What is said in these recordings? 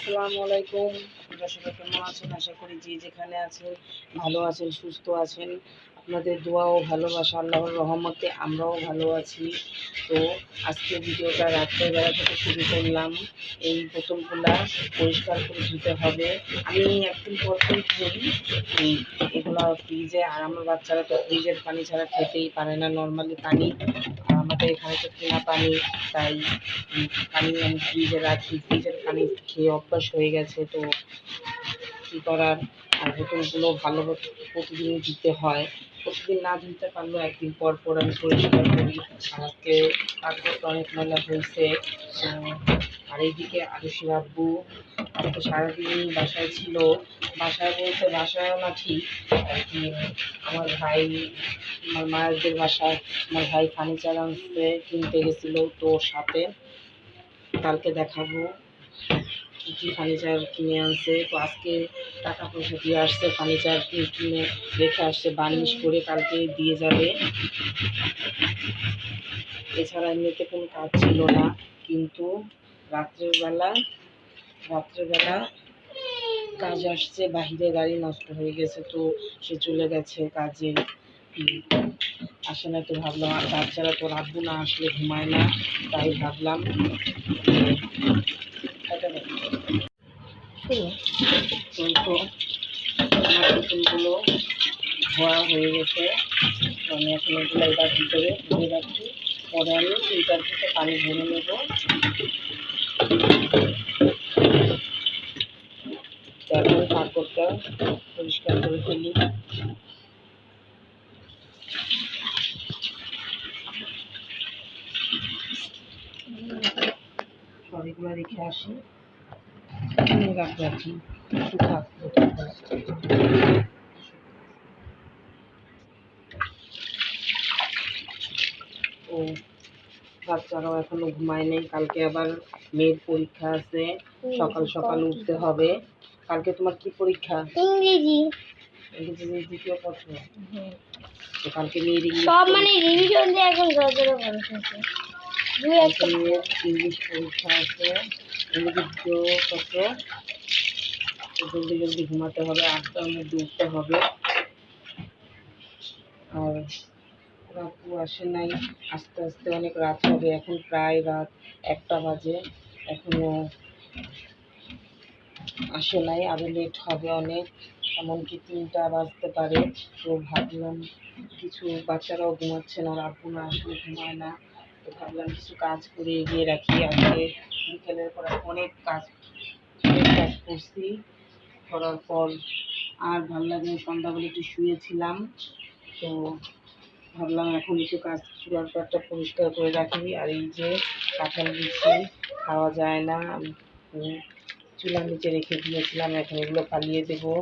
আসসালামু আলাইকুম। আপনারা সবাই কেমন আছেন? আশা করি যে যেখানে আছেন ভালো আছেন, সুস্থ আছেন। আপনাদের দোয়া ও ভালোবাসা আল্লাহর রহমতে আমরাও ভালো আছি। তো আজকে ভিডিওটা রাত্রের বেলা থেকে শুরু করলাম। এই বোতলগুলা পরিষ্কার করে ধুতে হবে। আমি একদিন পরপরই ধুই এগুলো ফ্রিজে, আর আমার বাচ্চারা তো ফ্রিজের পানি ছাড়া খেতেই পারে না। নর্মালি পানি আমাদের এখানে তো কেনা পানি, তাই পানি আমি ফ্রিজে রাখি। ফ্রিজের পানি খেয়ে অভ্যাস হয়ে গেছে, তো কী করার। আর বোতলগুলো ভালো প্রতিদিনই দিতে হয়। প্রতিদিন না ধুতে পারলেও একদিন পর পর আমি পরিষ্কার করি। আর আজকে কাপড়টা অনেক ময়লা হয়েছে। আর এইদিকে আরুষির আব্বু আজকে সারাদিনই বাসায় ছিল। বাসায় বলতে বাসায়ও না ঠিক আর কি, আমার ভাই, আমার মায়েদের বাসায় আমার ভাই ফার্নিচার আনতে কিনতে গেছিলো, তো ওর সাথে কালকে দেখাবো কী কী ফার্নিচার কিনে আনছে। তো আজকে টাকা পয়সা দিয়ে আসছে, ফার্নিচার কিনে রেখে আসছে, বার্নিশ করে কালকে দিয়ে যাবে। এছাড়া এমনিতে কোনো কাজ ছিল না, কিন্তু রাত্রেবেলা কাজ আসছে, বাহিরে গাড়ি নষ্ট হয়ে গেছে, তো সে চলে গেছে কাজে। আসে না, তো ভাবলাম আর বাচ্চারা তো রাখবো না, আসলে ঘুমায় না, তাই ভাবলাম তো আমার বোতলগুলো ধোয়া হয়ে গেছে। তো আমি এখন এগুলো এবার ভিতরে ধুয়ে রাখছি, পরে আমি ফিল্টার থেকে পানি ভরে নেব। এখন কাপড়টা পরিষ্কার করে ফেলি। সরিগুলো রেখে আসি, রাখি ও বাচ্চারাও এখনো ঘুমায় নেই। কালকে আবার মেয়ের পরীক্ষা আছে, সকাল সকাল উঠতে হবে। কালকে তোমার কি পরীক্ষা? ইংরেজি। ইংরেজি দ্বিতীয় পত্র। তো কালকে মেয়ের সব মানে রিভিশন দিয়ে এখন গজরে পড়ছে। মেয়ের ইংলিশ পরীক্ষা আছে, ইংরেজি দ্বিতীয় পত্র। জলদি জলদি ঘুমাতে হবে, 8টার মধ্যে উঠতে হবে। আর রাতু আসে নাই, আস্তে আস্তে অনেক রাত হবে। এখন প্রায় রাত 1টা বাজে, এখনো আসে নাই, আরও লেট হবে অনেক, এমনকি 3টা বাজতে পারে। তো ভাবলাম কিছু, বাচ্চারাও ঘুমাচ্ছে না, আব্বু না আসলে ঘুমায় না, তো ভাবলাম কিছু কাজ করে এগিয়ে রাখি। আজকে বিকেলের পর অনেক কাজ করছি, করার পর আর ভালো লাগে, সন্ধ্যাবেলা একটু শুয়েছিলাম। তো ভাবলাম এখন একটু কাজ চুলাটা পরিষ্কার করে রাখি। আর এই যে কাঁঠাল বিচি খাওয়া যায় না, চুলার নিচে রেখে দিয়েছিলাম, এখন এগুলো পালিয়ে দেবো।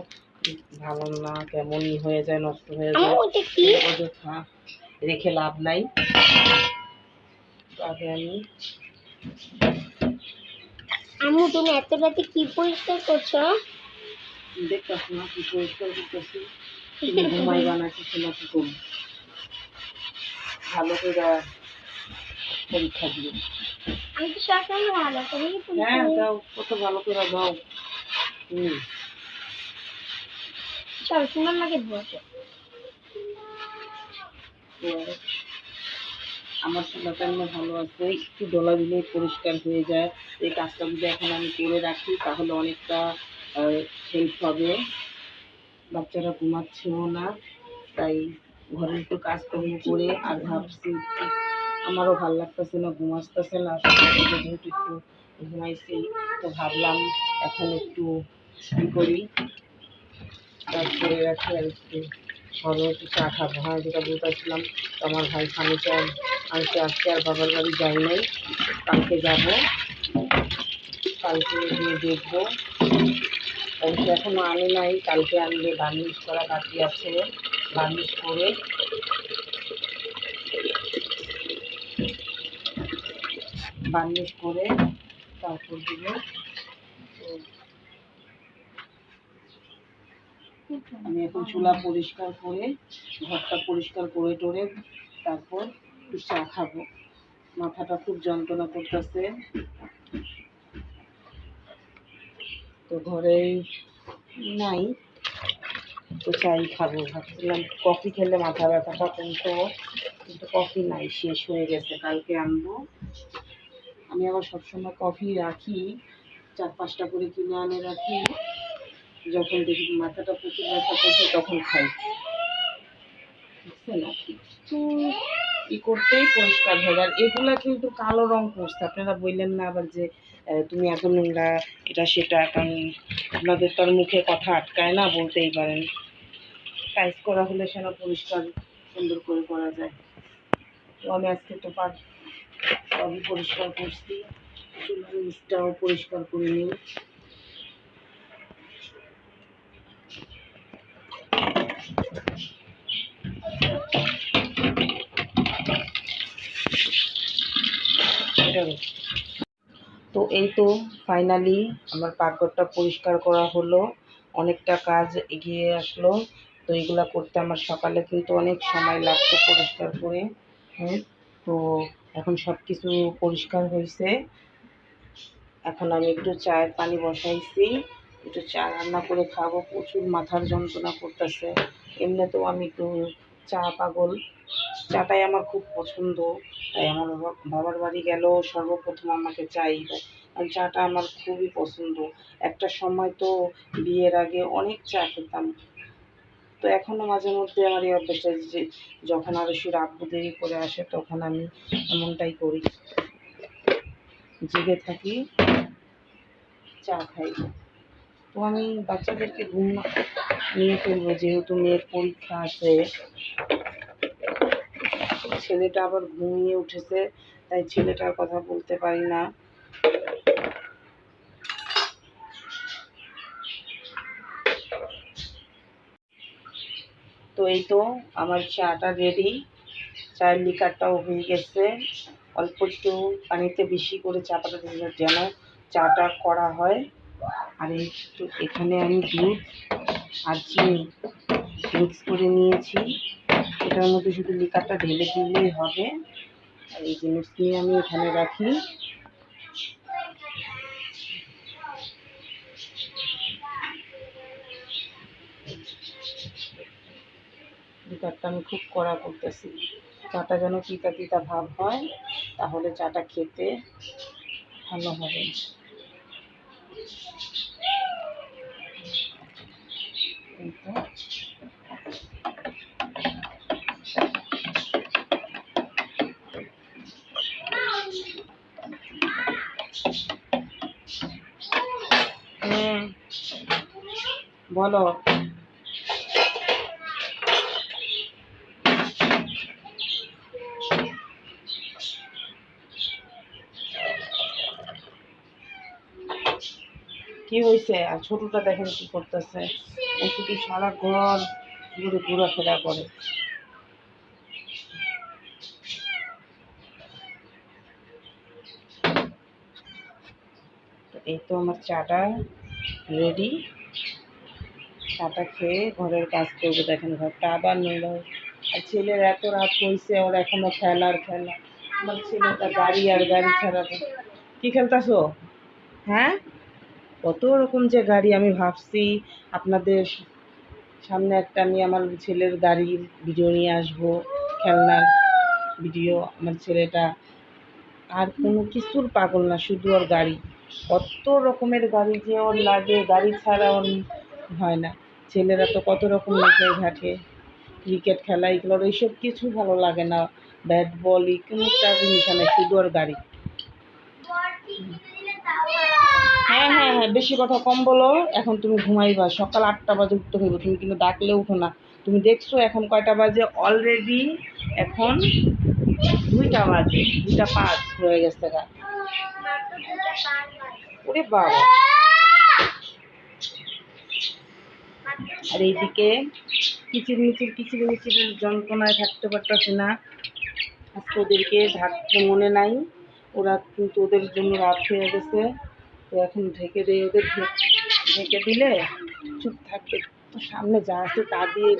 ভালো না, কেমনই হয়ে যায়, নষ্ট হয়ে যায়, অযথা রেখে লাভ নাই। আগে আমি আম্মু, তুমি এত রাতে কি পরিষ্কার করছো? দেখতেছি না কি পরিষ্কার করতেছি, তুমি ঘুমাইবা না কিছু না, কি করবো, ভালো করে পরীক্ষা দিও। আমি তো সবসময় ভালো করি। হ্যাঁ দাও, কত ভালো করে দাও। চল তোমার মাকে বসো। আমার চুলাটা এমনি ভালো আছে, একটু ডলা দিলেই পরিষ্কার হয়ে যায়। এই কাজটা যদি এখন আমি করে রাখি তাহলে অনেকটা হেল্প হবে। বাচ্চারা ঘুমাচ্ছেও না, তাই ঘরের একটু কাজকর্ম করে, আর ভাবছি আমারও ভালো লাগতেছে না, ঘুমাসতেছে না, যেহেতু একটু ঘুমাইছি, তো ভাবলাম এখন একটু করি, কাজ করে রাখি। আর একটু ঘরে একটু চা খাবো। হ্যাঁ, যেটা বলতেছিলাম, তো আমার ভাই ফার্নিচার আনতে আসছে, আর বাবার বাড়ি যাই নাই, কালকে যাব, কালকে গিয়ে দেখবো। অবশ্য এখনও আনে নাই, কালকে আনলে বার্নিশ করা বাকি আছে, বার্নিশ করে তারপর দেবে। আমি এখন চুলা পরিষ্কার করে, ঘরটা পরিষ্কার করে টোরে তারপর একটু চা খাবো। মাথাটা খুব যন্ত্রণা করতেছে। তো ঘরেই নাই, তো চাই খাবো। ভাবছিলাম কফি খেলে মাথা ব্যথাটা কমতো, কিন্তু কফি নাই, শেষ হয়ে গেছে। কালকে আনবো। আমি আবার সবসময় কফি রাখি, 4-5টা করে কিনে আনে রাখি। যখন দেখি মাথাটা প্রচুর ব্যথা করছে তখন খাই। বুঝছেন? ই করতেই পরিষ্কার হয়ে যায়। আর এগুলা কিন্তু কালো রং করছে। আপনারা বললেন না আবার যে তুমি এত নোংরা, এটা সেটা। কারণ আপনাদের তো আর মুখে কথা আটকায় না, বলতেই পারেন। টাইস করা হলে সেটা পরিষ্কার সুন্দর করে করা যায়। তো আমি আজকে তো সবই পরিষ্কার করছি, চুলার নিচটাও পরিষ্কার করে নিই। তো এই তো ফাইনালি আমার পাকঘরটা পরিষ্কার করা হলো, অনেকটা কাজ এগিয়ে আসলো। তো এগুলা করতে আমার সকালে কিন্তু অনেক সময় লাগতো পরিষ্কার করে। হ্যাঁ, তো এখন সব কিছু পরিষ্কার হয়েছে। এখন আমি একটু চায়ের পানি বসাইছি, একটু চা রান্না করে খাবো। প্রচুর মাথার যন্ত্রণা করতেছে। এমনিতেও আমি একটু চা পাগল, চাটাই আমার খুব পছন্দ। তাই আমার বাবার বাড়ি গেলেও সর্বপ্রথম আমাকে চাই দেয়, কারণ চাটা আমার খুবই পছন্দ। একটা সময় তো বিয়ের আগে অনেক চা খেতাম। তো এখনও মাঝে মধ্যে আমার এই অভ্যাসটা, যে যখন আরও আব্বু দেরি করে আসে তখন আমি এমনটাই করি, জেগে থাকি, চা খাই। তো আমি বাচ্চাদেরকে ঘুম নিয়ে ফেলবো, যেহেতু মেয়ের পরীক্ষা আছে। ছেলেটা আবার ঘুমিয়ে উঠেছে, তাই ছেলেটার কথা বলতে পারি না। তো এই তো আমার চাটা রেডি, চায়ের লিকারটাও হয়ে গেছে। অল্প একটু পানিতে বেশি করে চা পাতা দিলে যেন চাটা করা হয়। আর একটু এখানে আমি দুধ আর চিনি মিক্স করে নিয়েছি। এটার মধ্যে শুধু লিকারটা ঢেলে দিলেই হবে। আর এই জিনিস নিয়ে আমি এখানে রাখি। লিকারটা আমি খুব কড়া করতেছি, চাটা যেন তিতা তিতা ভাব হয়, তাহলে চাটা খেতে ভালো হবে। এই তো বলো। কি হয়েছে? আর ছোটটা দেখেন কি করতেছে, ও শুধু সারা ঘর ঘুরে ঘোরাফেরা করে। তো এই তো আমার চাটা রেডি। চাটা খেয়ে ঘরের কাজ করবো। দেখেন ঘরটা আবার নোংরা। আর ছেলের এত রাত হয়েছে, ওর এখনো খেলার খেলা। আমার ছেলেটা গাড়ি আর গাড়ি ছাড়া কি খেলতেছো? হ্যাঁ, কত রকম যে গাড়ি। আমি ভাবছি আপনাদের সামনে একটা আমি আমার ছেলের গাড়ির ভিডিও নিয়ে আসবো, খেলনার ভিডিও। আমার ছেলেটা আর কোনো কিছুর পাগল না, শুধু ওর গাড়ি। কত রকমের গাড়ি যে ওর লাগে, গাড়ি ছাড়া ওর হয় না। ছেলেরা তো কত রকম নেশায় ঘাটে, ক্রিকেট খেলা, এগুলোর এইসব কিছু ভালো লাগে না। ব্যাট বল কোনো একটা জিনিস নেই, শুধু ওর গাড়ি। হ্যাঁ হ্যাঁ হ্যাঁ, বেশি কথা কম বলো। এখন তুমি ঘুমাইবা, সকাল 8টা বাজে উঠতে হইব। তুমি কিন্তু ডাকলে উঠো না। তুমি দেখছো এখন কয়টা বাজে? অলরেডি এখন 2টা বাজে, 2টা 5 হয়ে গেছে গা। ওরে বাবা! আর এইদিকে কিচির মিচিরের যন্ত্রণায় থাকতে পারতেছি না। আজকে ওদেরকে ঢাকতে মনে নাই, ওরা কিন্তু ওদের জন্য রাত হয়ে গেছে। তো এখন ঢেকে দিয়ে ওদের ঢেকে দিলে চুপ থাকবে। তো সামনে যা আছে তা দিয়ে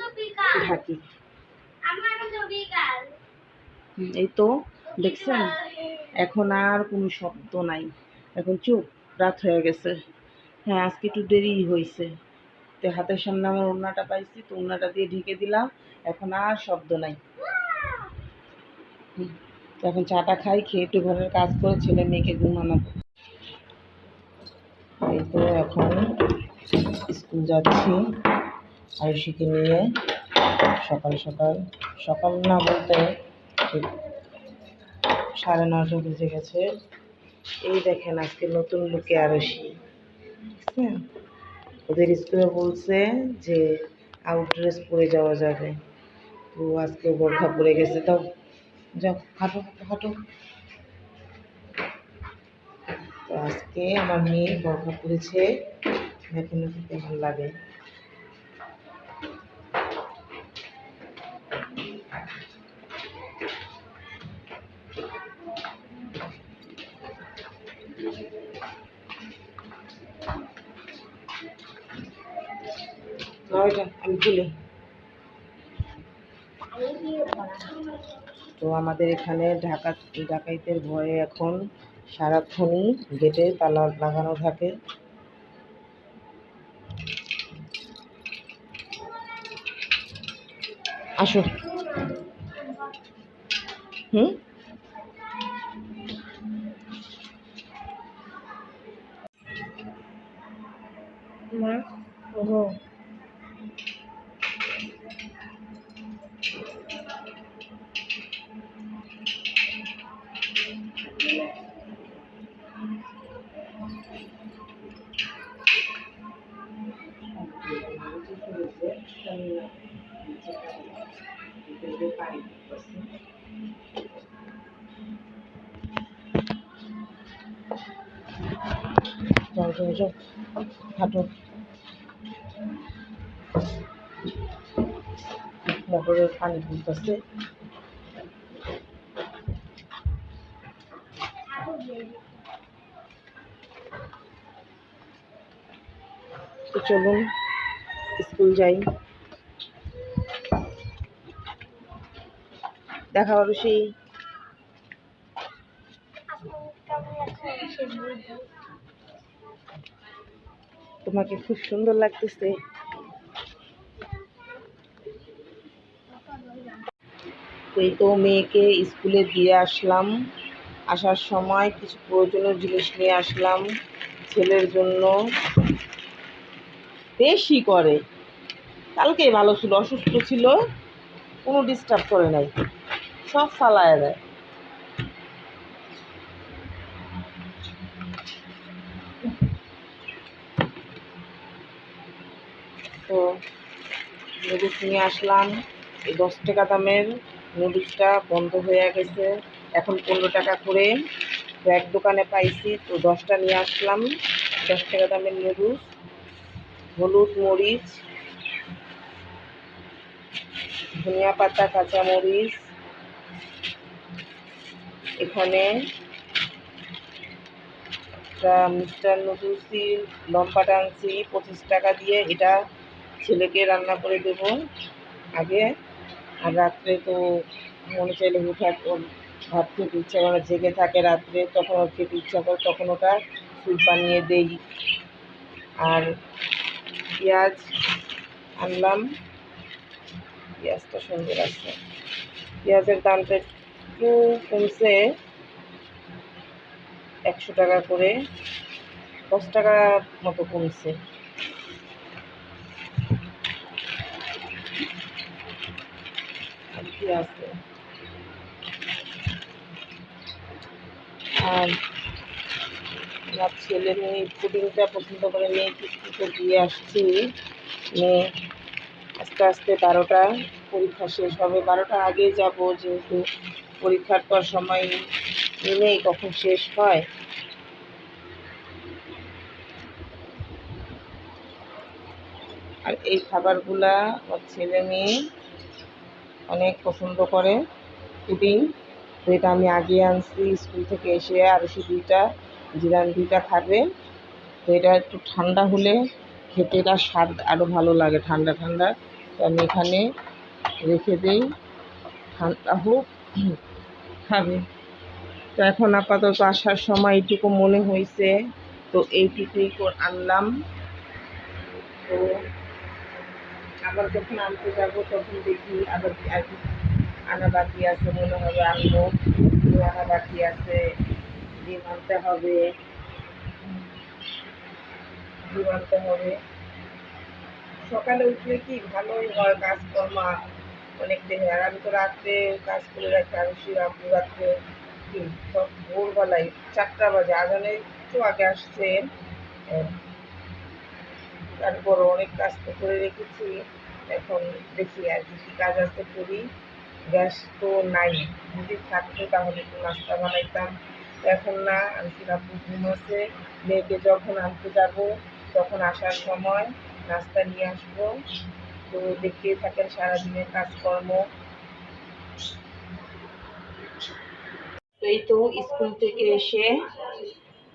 ঢাকি। এই তো দেখছেন, এখন আর কোনো শব্দ নাই, এখন চুপ, রাত হয়ে গেছে। হ্যাঁ, আজকে একটু দেরি হয়েছে। তো হাতের সামনে আমার ওড়নাটা পাইছি, তো ওড়নাটা দিয়ে ঢেকে দিলাম। এখন আর শব্দ নাই। তো এখন চাটা খাই, খেয়ে একটু ঘরের কাজ করে ছেলে মেয়েকে ঘুমানোবো। এই তো এখন স্কুল যাচ্ছি আয়ুষীকে নিয়ে। সকাল সকাল, সকাল না বলতে ঠিক 9:30 বেজে গেছে। এই দেখেন আজকে নতুন লুকে আরুষি, বুঝছেন? ওদের স্কুলে বলছে যে আউট ড্রেস পরে যাওয়া যাবে, তো আজকে বোরখা পরে গেছে। তাও যাও, হাঁটো হাঁটো। তো আজকে আমার মেয়ে বোরখা পরেছে, দেখেন ওকে কেমন লাগে। না ওইটা আমি খুলি। তো আমাদের এখানে ডাকাইতের ভয়ে এখন সারাক্ষণই গেটে তালা লাগানো থাকে। আসো। হুম, মা, ওহো, যাও যাও যাও, হাঁটো। মোটরের পানি তুলতেছে। তো চলুন স্কুল যাই। দেখা হলো সেই। তোমাকে খুব সুন্দর লাগতেছে। এই তো মেয়েকে স্কুলে দিয়ে আসলাম। আসার সময় কিছু প্রয়োজনীয় জিনিস নিয়ে আসলাম ছেলের জন্য। বেশি করে, কালকেই ভালো ছিল, অসুস্থ ছিল, কোনো ডিস্টার্ব করে নাই, সব ফালায় দেয়। তো নুডলস নিয়ে আসলাম। এই 10 টাকা দামের নুডলসটা বন্ধ হয়ে গেছে, এখন 15 টাকা করে। তো এক দোকানে পাইছি, তো 10টা নিয়ে আসলাম। 10 টাকা দামের নুডলস, হলুদ, মরিচ, ধনিয়া পাতা, কাঁচামরিচ। এখানে একটা মিস্টার নুডলসি লম্বাটা আনছি 25 টাকা দিয়ে। এটা ছেলেকে রান্না করে দেব আগে। আর রাত্রে তো মনে চাইলে উঠার ভাত খেতে ইচ্ছা করে, জেগে থাকে রাত্রে, তখন ওর খেতে ইচ্ছা করে, তখন ওটা স্যুপ বানিয়ে দেই। আর পেঁয়াজ আনলাম, পেঁয়াজটা সুন্দর আছে। পেঁয়াজের দামটা একটু কমছে, 100 টাকা করে, 10 টাকা মতো কমছে। আর কি আছে, আর আমার ছেলে মেয়ে পুডিংটা পছন্দ করে, মেয়ে কিস্তিতে দিয়ে আসছি। মেয়ে আস্তে আস্তে 12টা পরীক্ষা শেষ হবে, 12টার আগে যাব, যেহেতু পরীক্ষার পর সময় নেই কখন শেষ হয়। আর এই খাবারগুলা আমার ছেলে মেয়ে অনেক পছন্দ করে, পুডিং। তো এটা আমি আগে আনছি স্কুল থেকে এসে, আর সে জিরান 2টা খাবে। তো এটা একটু ঠান্ডা হলে খেতে এটা স্বাদ আরও ভালো লাগে, ঠান্ডা ঠান্ডা। তো আমি এখানে রেখে দিই, ঠান্ডা হোক, খাবে। তো এখন আপাতত আসার সময় এইটুকু মনে হয়েছে তো এইটুকুই আনলাম। তো আবার যখন আনতে যাবো তখন দেখি আবার আর কি আনা বাকি আছে, মনে হবে আনবো। আনা বাকি আছে, ডিম আনতে হবে, সকালে উঠলে কি ভালোই হয়, কাজকর্ম অনেক দেরি হয়। আর আমি তো রাত্রে কাজ করে রাখি, আমি আপনি রাত্রে কি সব ভোরবেলায় 4টা বাজে আজানের একটু আগে আসছে। আহ, তারপর অনেক কাজ তো করে রেখেছি। এখন দেখি আর কি কি কাজ আছে করি। গ্যাস তো নাই, যদি থাকতো তাহলে একটু নাস্তা বানাইতাম। তো এখন না, আমি আপু ঘুমাচ্ছে। মেয়েকে যখন আনতে যাব তখন আসার সময় নাস্তা নিয়ে আসবো। তো দেখতেই থাকেন সারাদিনের কাজকর্ম। তো এই তো স্কুল থেকে এসে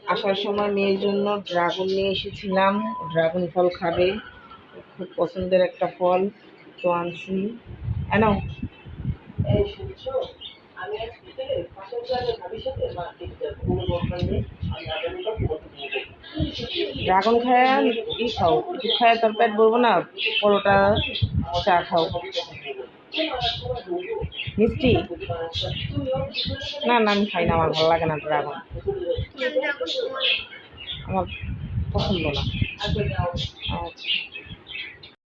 আসার সময় মেয়ের জন্য ড্রাগন নিয়ে এসেছিলাম। ড্রাগন ফল খাবে, খুব পছন্দের একটা ফল। তো আনছি। এনো এই শুনছো, আমি আজ বিকেলে পাশের গ্রামের ভাবির সাথে মার্কেট যাবো, কোনো দরকার নেই, আমি আগামীকাল তোমাকে নিয়ে যাবো। ড্রাগন খায় ই খাও, কিছু খায় তোর পেট ভরবো না, পরোটা চা খাও। মিষ্টি না, না আমি খাই না, আমার ভালো লাগে না ড্রাগন, আমার পছন্দ না। আচ্ছা